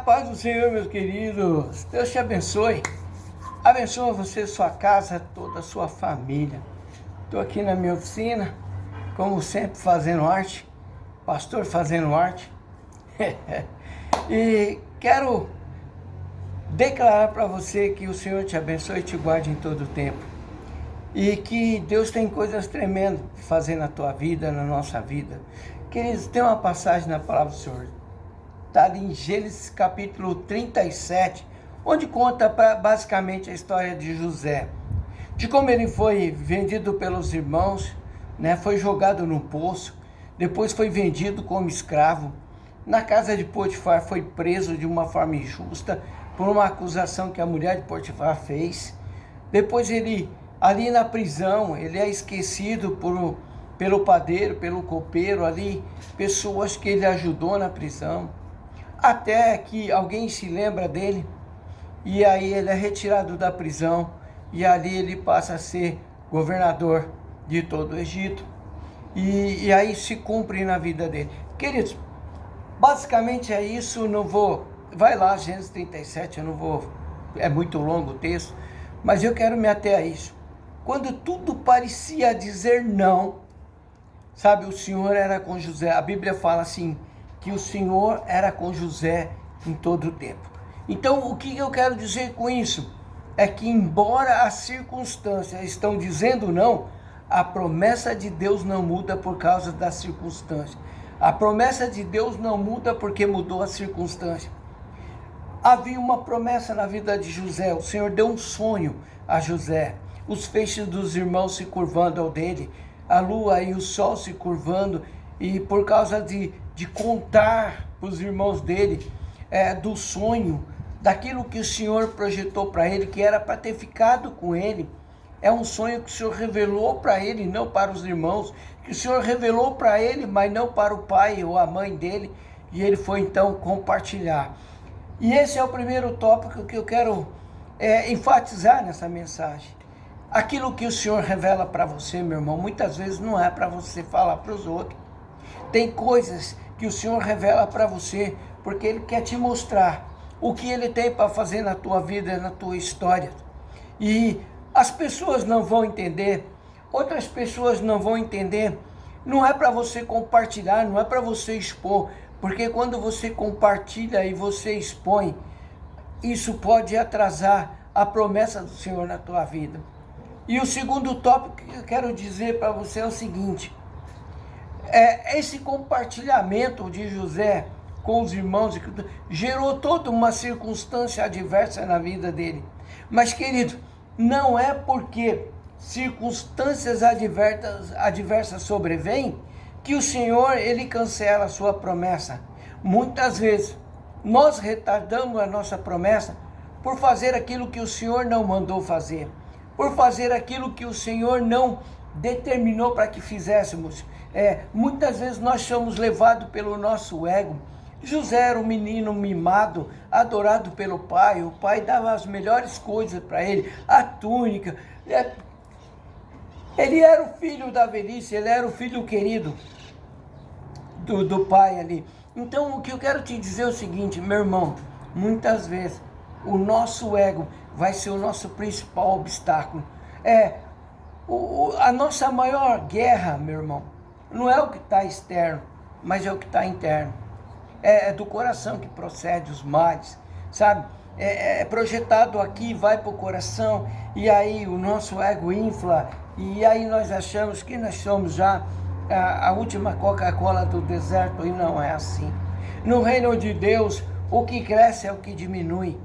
Paz do Senhor, meus queridos. Deus te abençoe. Abençoa você, sua casa, toda a sua família. Estou aqui na minha oficina, como sempre, fazendo arte. Pastor fazendo arte. E quero declarar para você que o Senhor te abençoe e te guarde em todo o tempo. E que Deus tem coisas tremendas para fazer na tua vida, na nossa vida. Queridos, tem uma passagem na palavra do Senhor. Está ali em Gênesis capítulo 37, onde conta basicamente a história de José. De como ele foi vendido pelos irmãos, né, foi jogado num poço, depois foi vendido como escravo. Na casa de Potifar foi preso de uma forma injusta, por uma acusação que a mulher de Potifar fez. Depois ele, ali na prisão, ele é esquecido pelo padeiro, pelo copeiro ali, pessoas que ele ajudou na prisão. Até que alguém se lembra dele, e aí ele é retirado da prisão, e ali ele passa a ser governador de todo o Egito, e aí se cumpre na vida dele. Queridos, basicamente é isso. Não vou, vai lá, Gênesis 37, eu não vou, é muito longo o texto, mas eu quero me ater a isso. Quando tudo parecia dizer não, sabe, o Senhor era com José. A Bíblia fala assim, que o Senhor era com José em todo o tempo. Então, o que eu quero dizer com isso? É que embora as circunstâncias estão dizendo não, a promessa de Deus não muda por causa das circunstâncias. A promessa de Deus não muda porque mudou a circunstância. Havia uma promessa na vida de José. O Senhor deu um sonho a José. Os feixes dos irmãos se curvando ao dele, a lua e o sol se curvando, e por causa de contar para os irmãos dele do sonho, daquilo que o Senhor projetou para ele, que era para ter ficado com ele. É um sonho que o Senhor revelou para ele, não para os irmãos, que o Senhor revelou para ele, mas não para o pai ou a mãe dele, e ele foi então compartilhar. E esse é o primeiro tópico que eu quero enfatizar nessa mensagem. Aquilo que o Senhor revela para você, meu irmão, muitas vezes não é para você falar para os outros. Tem coisas que o Senhor revela para você, porque Ele quer te mostrar o que Ele tem para fazer na tua vida, na tua história. E as pessoas não vão entender, outras pessoas não vão entender. Não é para você compartilhar, não é para você expor, porque quando você compartilha e você expõe, isso pode atrasar a promessa do Senhor na tua vida. E o segundo tópico que eu quero dizer para você é o seguinte: esse compartilhamento de José com os irmãos gerou toda uma circunstância adversa na vida dele. Mas, querido, não é porque circunstâncias adversas sobrevêm que o Senhor, Ele cancela a sua promessa. Muitas vezes nós retardamos a nossa promessa por fazer aquilo que o Senhor não mandou fazer, por fazer aquilo que o Senhor não determinou para que fizéssemos. Muitas vezes nós somos levados pelo nosso ego. José era um menino mimado, adorado pelo pai. O pai dava as melhores coisas para ele, a túnica. Ele era o filho da velhice, ele era o filho querido do pai ali. Então, o que eu quero te dizer é o seguinte, meu irmão: muitas vezes o nosso ego vai ser o nosso principal obstáculo. A nossa maior guerra, meu irmão, não é o que está externo, mas é o que está interno. É do coração que procede os males, sabe? É projetado aqui, vai para o coração, e aí o nosso ego infla, e aí nós achamos que nós somos já a última Coca-Cola do deserto, e não é assim. No reino de Deus, o que cresce é o que diminui.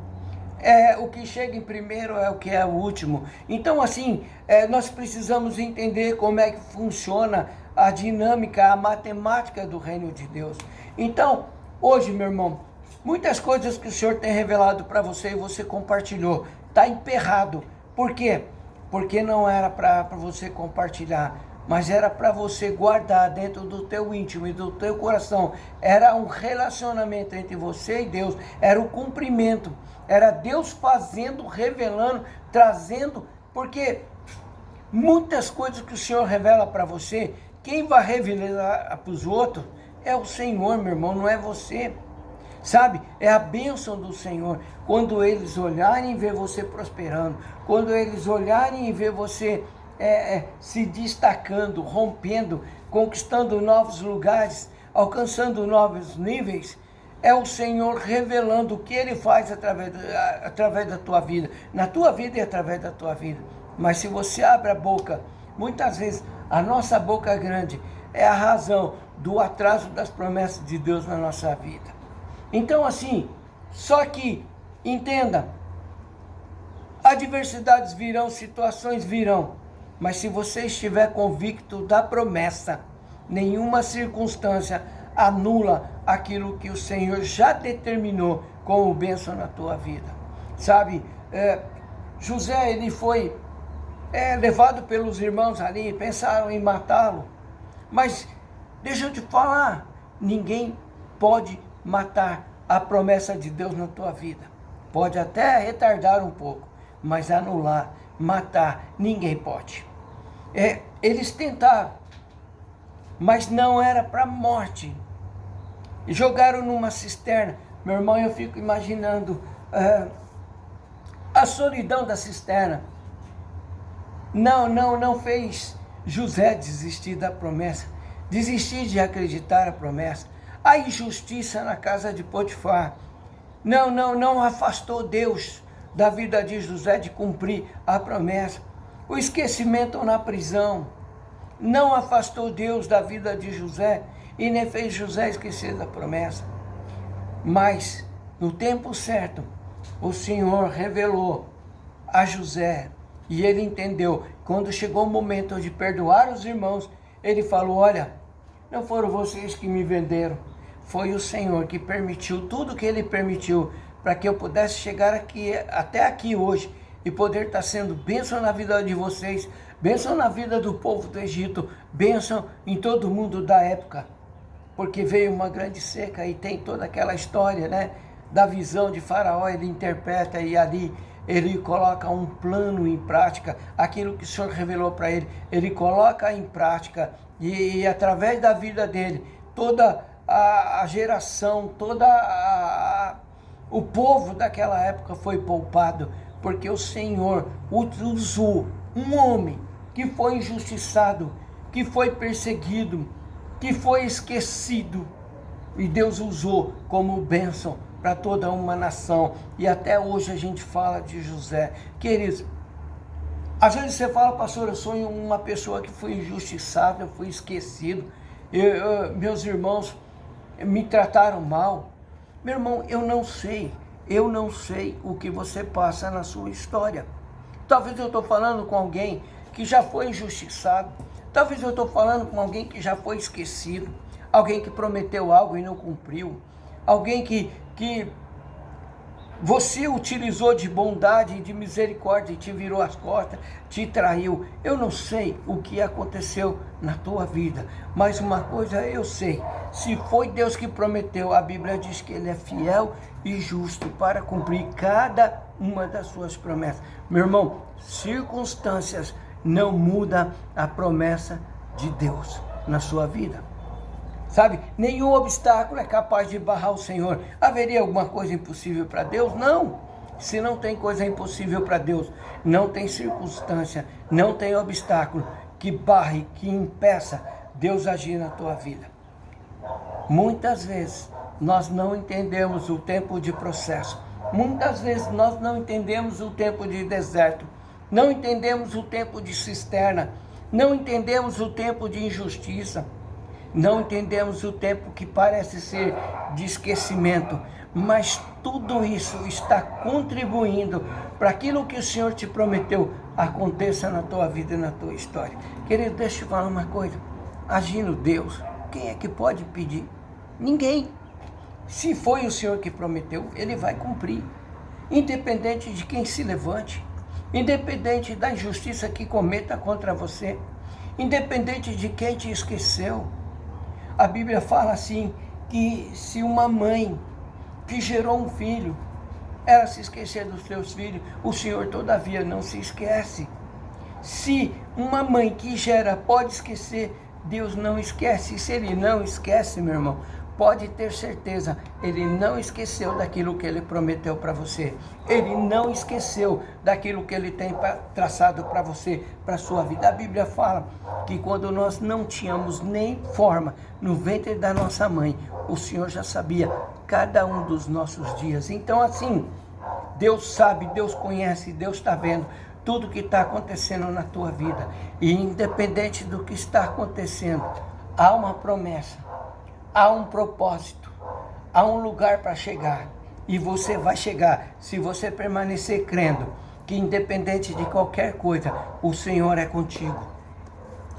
O que chega em primeiro é o que é o último. Então, assim, nós precisamos entender como é que funciona a dinâmica, a matemática do reino de Deus. Então, hoje, meu irmão, muitas coisas que o Senhor tem revelado para você e você compartilhou, está emperrado. Por quê? Porque não era para você compartilhar, mas era para você guardar dentro do teu íntimo e do teu coração. Era um relacionamento entre você e Deus, era o cumprimento, era Deus fazendo, revelando, trazendo, porque muitas coisas que o Senhor revela para você, quem vai revelar para os outros é o Senhor, meu irmão, não é você. Sabe, é a bênção do Senhor. Quando eles olharem e ver você prosperando, quando eles olharem e ver você se destacando, rompendo, conquistando novos lugares, alcançando novos níveis, é o Senhor revelando o que Ele faz através da tua vida, na tua vida e através da tua vida. Mas se você abre a boca, muitas vezes a nossa boca grande é a razão do atraso das promessas de Deus na nossa vida. Então assim, só que, entenda, adversidades virão, situações virão, mas se você estiver convicto da promessa, nenhuma circunstância anula aquilo que o Senhor já determinou como bênção na tua vida. Sabe, José, ele foi levado pelos irmãos ali, pensaram em matá-lo, mas deixa eu te falar, ninguém pode matar a promessa de Deus na tua vida. Pode até retardar um pouco, mas anular, matar, ninguém pode. Eles tentaram, mas não era para a morte. Jogaram numa cisterna. Meu irmão, eu fico imaginando a solidão da cisterna. Não fez José desistir da promessa, desistir de acreditar na promessa. A injustiça na casa de Potifar não afastou Deus da vida de José de cumprir a promessa. O esquecimento na prisão não afastou Deus da vida de José e nem fez José esquecer da promessa. Mas, no tempo certo, o Senhor revelou a José e ele entendeu. Quando chegou o momento de perdoar os irmãos, ele falou: olha, não foram vocês que me venderam, foi o Senhor que permitiu tudo que Ele permitiu para que eu pudesse chegar aqui, até aqui hoje, e poder estar sendo bênção na vida de vocês, bênção na vida do povo do Egito, bênção em todo mundo da época, porque veio uma grande seca e tem toda aquela história, né, da visão de Faraó. Ele interpreta e ali ele coloca um plano em prática, aquilo que o Senhor revelou para ele, ele coloca em prática e através da vida dele, toda a geração, o povo daquela época foi poupado, porque o Senhor usou um homem que foi injustiçado, que foi perseguido, que foi esquecido, e Deus usou como bênção para toda uma nação. E até hoje a gente fala de José. Queridos, às vezes você fala: pastor, eu sou uma pessoa que foi injustiçada, eu fui esquecido, meus irmãos me trataram mal. Meu irmão, eu não sei o que você passa na sua história. Talvez eu estou falando com alguém que já foi injustiçado, talvez eu estou falando com alguém que já foi esquecido, alguém que prometeu algo e não cumpriu, alguém que você utilizou de bondade e de misericórdia e te virou as costas, te traiu. Eu não sei o que aconteceu na tua vida, mas uma coisa eu sei: se foi Deus que prometeu, a Bíblia diz que Ele é fiel e justo para cumprir cada uma das suas promessas. Meu irmão, circunstâncias não mudam a promessa de Deus na sua vida. Sabe, nenhum obstáculo é capaz de barrar o Senhor. Haveria alguma coisa impossível para Deus? Não. Se não tem coisa impossível para Deus, não tem circunstância, não tem obstáculo que barre, que impeça Deus agir na tua vida. Muitas vezes nós não entendemos o tempo de processo. Muitas vezes nós não entendemos o tempo de deserto. Não entendemos o tempo de cisterna. Não entendemos o tempo de injustiça. Não entendemos o tempo que parece ser de esquecimento, mas tudo isso está contribuindo para aquilo que o Senhor te prometeu aconteça na tua vida e na tua história. Querido, deixa eu te falar uma coisa: agindo Deus, quem é que pode pedir? Ninguém. Se foi o Senhor que prometeu, Ele vai cumprir, independente de quem se levante, independente da injustiça que cometa contra você, independente de quem te esqueceu. A Bíblia fala assim, que se uma mãe que gerou um filho, ela se esquecer dos seus filhos, o Senhor todavia não se esquece. Se uma mãe que gera pode esquecer, Deus não esquece. E se Ele não esquece, meu irmão, pode ter certeza, Ele não esqueceu daquilo que Ele prometeu para você. Ele não esqueceu daquilo que Ele tem traçado para você, para a sua vida. A Bíblia fala que quando nós não tínhamos nem forma no ventre da nossa mãe, o Senhor já sabia cada um dos nossos dias. Então assim, Deus sabe, Deus conhece, Deus está vendo tudo que está acontecendo na tua vida. E independente do que está acontecendo, há uma promessa, há um propósito, há um lugar para chegar. E você vai chegar se você permanecer crendo que independente de qualquer coisa, o Senhor é contigo.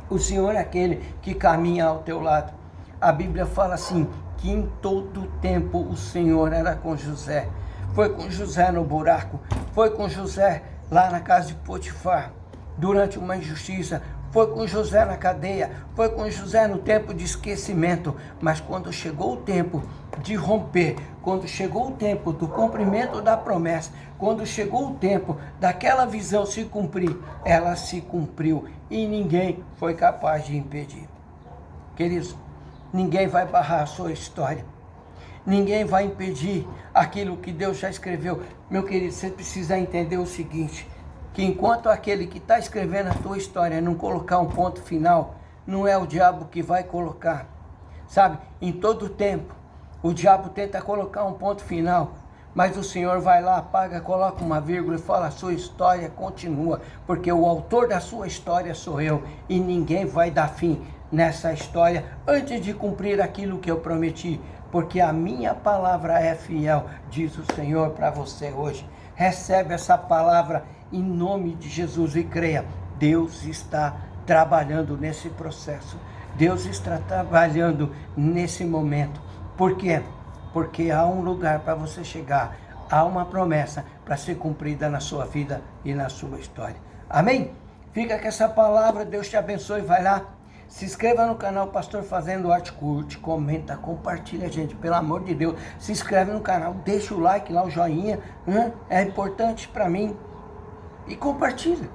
O Senhor é aquele que caminha ao teu lado. A Bíblia fala assim, que em todo tempo o Senhor era com José. Foi com José no buraco, foi com José lá na casa de Potifar, durante uma injustiça, foi com José na cadeia, foi com José no tempo de esquecimento, mas quando chegou o tempo de romper, quando chegou o tempo do cumprimento da promessa, quando chegou o tempo daquela visão se cumprir, ela se cumpriu e ninguém foi capaz de impedir. Queridos, ninguém vai barrar a sua história. Ninguém vai impedir aquilo que Deus já escreveu. Meu querido, você precisa entender o seguinte, que enquanto aquele que está escrevendo a tua história não colocar um ponto final, não é o diabo que vai colocar. Sabe, em todo tempo, o diabo tenta colocar um ponto final, mas o Senhor vai lá, apaga, coloca uma vírgula e fala, a sua história continua, porque o autor da sua história sou eu, e ninguém vai dar fim nessa história antes de cumprir aquilo que eu prometi, porque a minha palavra é fiel, diz o Senhor para você hoje. Recebe essa palavra em nome de Jesus e creia, Deus está trabalhando nesse processo, Deus está trabalhando nesse momento. Por quê? Porque há um lugar para você chegar, há uma promessa para ser cumprida na sua vida e na sua história. Amém? Fica com essa palavra, Deus te abençoe, vai lá. Se inscreva no canal Pastor Fazendo Arte, curte, comenta, compartilha, gente, pelo amor de Deus. Se inscreve no canal, deixa o like lá, o joinha, é importante para mim. E compartilha.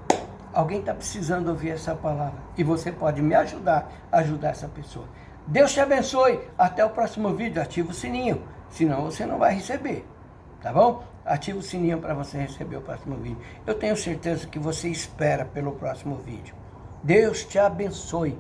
Alguém está precisando ouvir essa palavra e você pode me ajudar a ajudar essa pessoa. Deus te abençoe, até o próximo vídeo, ativa o sininho, senão você não vai receber, tá bom? Ativa o sininho para você receber o próximo vídeo. Eu tenho certeza que você espera pelo próximo vídeo. Deus te abençoe.